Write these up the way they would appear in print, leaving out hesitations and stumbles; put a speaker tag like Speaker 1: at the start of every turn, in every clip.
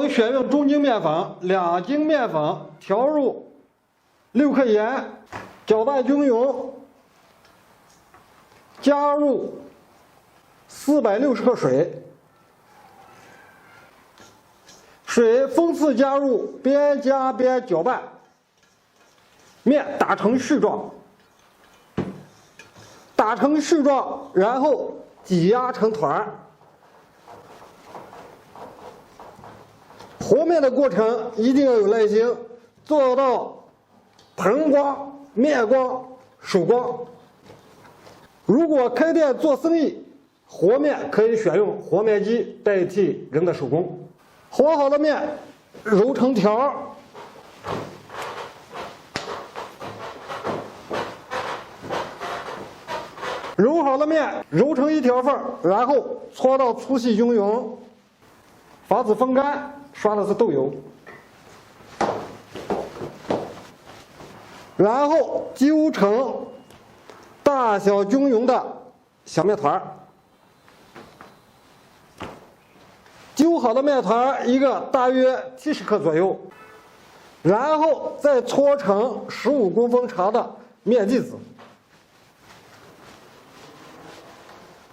Speaker 1: 选用中筋面粉2斤面粉，调入6克盐，搅拌均匀，加入460克水，水分次加入，边加边搅拌，面打成絮状，然后挤压成团。和面的过程一定要有耐心，做到盆光、面光、手光。如果开店做生意，和面可以选用和面机代替人的手工。和好的面揉成条，揉好的面揉成一条缝，然后搓到粗细均匀，防止风干。刷的是豆油，然后揪成大小均匀的小面团。揪好的面团一个大约70克左右，然后再搓成15公分长的面剂子。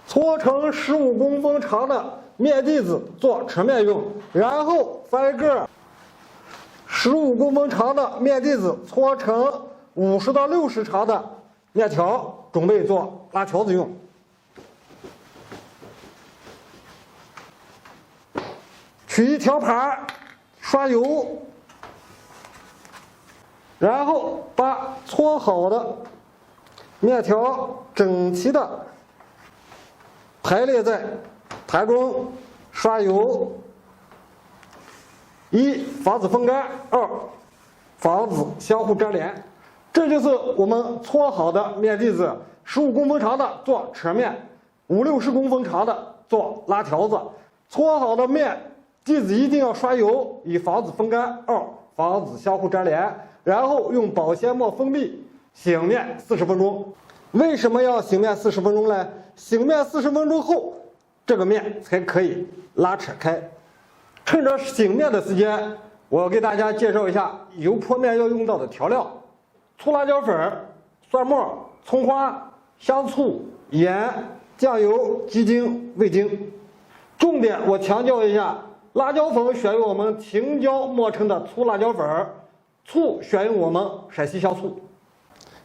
Speaker 1: 搓成15公分长的面剂子做扯面用，然后翻个15公分长的面剂子搓成50到60长的面条，准备做拉条子用。取一条盘，刷油，然后把搓好的面条整齐的排列在盘中，刷油：1. 防止风干；2. 防止相互粘连。这就是我们搓好的面剂子，15公分长的做扯面，50-60公分长的做拉条子。搓好的面剂子一定要刷油，以防止风干；2. 防止相互粘连。然后用保鲜膜封闭，醒面40分钟。为什么要醒面40分钟呢？醒面40分钟后，这个面才可以拉扯开。趁着醒面的时间，我要给大家介绍一下油泼面要用到的调料：粗辣椒粉、蒜末、葱花、香醋、盐、酱油、鸡精、味精。重点我强调一下，辣椒粉选用我们青椒磨成的粗辣椒粉，醋选用我们陕西香醋。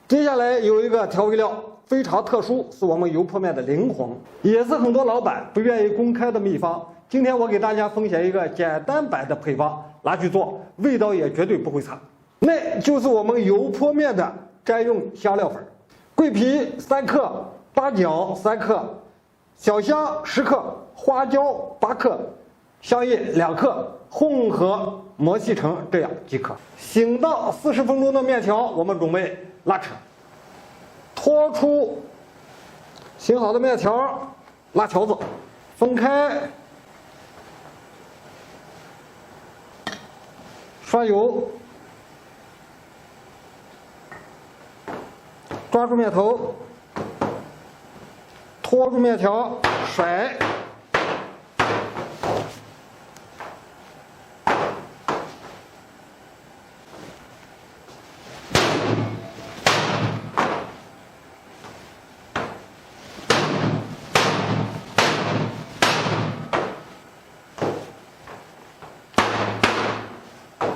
Speaker 1: 接下来有一个调味料非常特殊，是我们油泼面的灵魂，也是很多老板不愿意公开的秘方。今天我给大家分享一个简单版的配方，拿去做，味道也绝对不会差。那就是我们油泼面的专用香料粉：桂皮3克，八角3克，小香10克，花椒8克，香叶2克，混合磨细成这样即可。醒到40分钟的面条，我们准备拉扯，拖出醒好的面条，拉条子，分开，刷油，抓住面头，拖住面条，甩，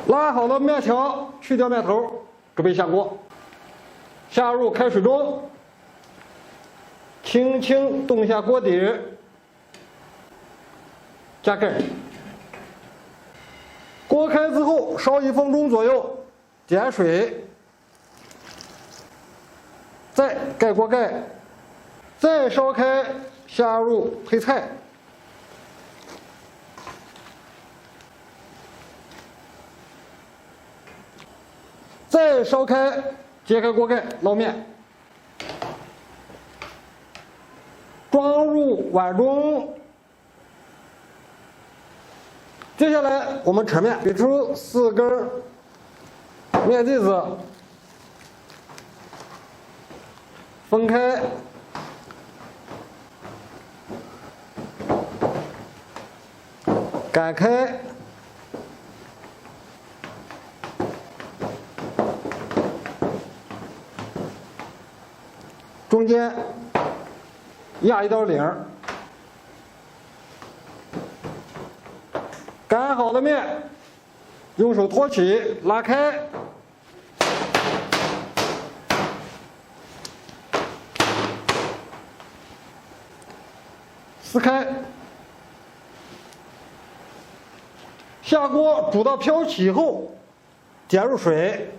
Speaker 1: 拉好了面条，去掉面头，准备下锅。下入开水中，轻轻动下锅底，加盖。锅开之后烧1分钟左右，减水，再盖锅盖，再烧开，下入配菜。再烧开，揭开锅盖，捞面，装入碗中。接下来我们扯面，取出4根面剂子，分开，擀开，中间压一道领儿。擀好的面，用手托起，拉开，撕开，下锅煮到飘起后，加入水，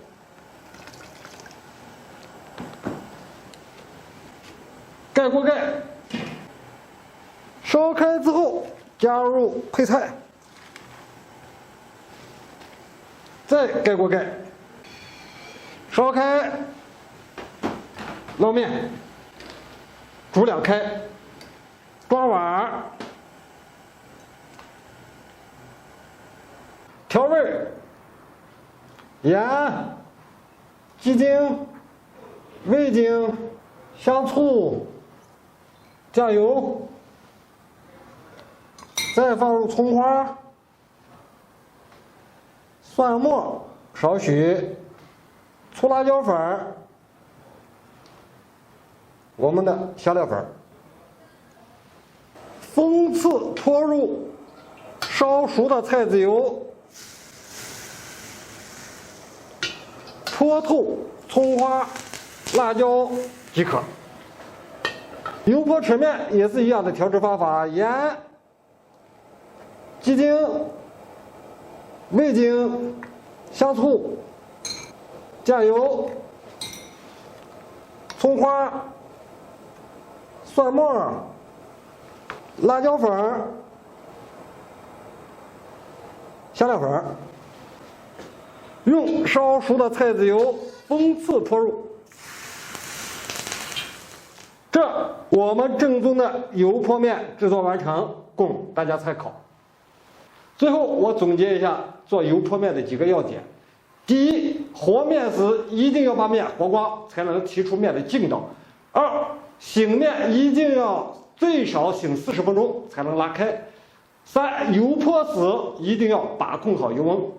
Speaker 1: 盖锅盖，烧开之后加入配菜。再盖锅盖，烧开，捞面，煮两开，装碗，调味儿，盐、鸡精、味精、香醋、酱油，再放入葱花。蒜末少许，粗辣椒粉，我们的香料粉，封刺拖入烧熟的菜籽油，搓透葱花、辣椒即可。油泼扯面也是一样的调制方法：盐、鸡精、味精、香醋、酱油、葱花、蒜末、辣椒粉、香料粉，用烧熟的菜籽油封刺拖入。这我们正宗的油泼面制作完成，供大家参考。最后我总结一下做油泼面的几个要点：第一，和面时一定要把面和光，才能提出面的劲道；二，醒面一定要最少醒40分钟才能拉开；三，油泼时一定要把控好油温。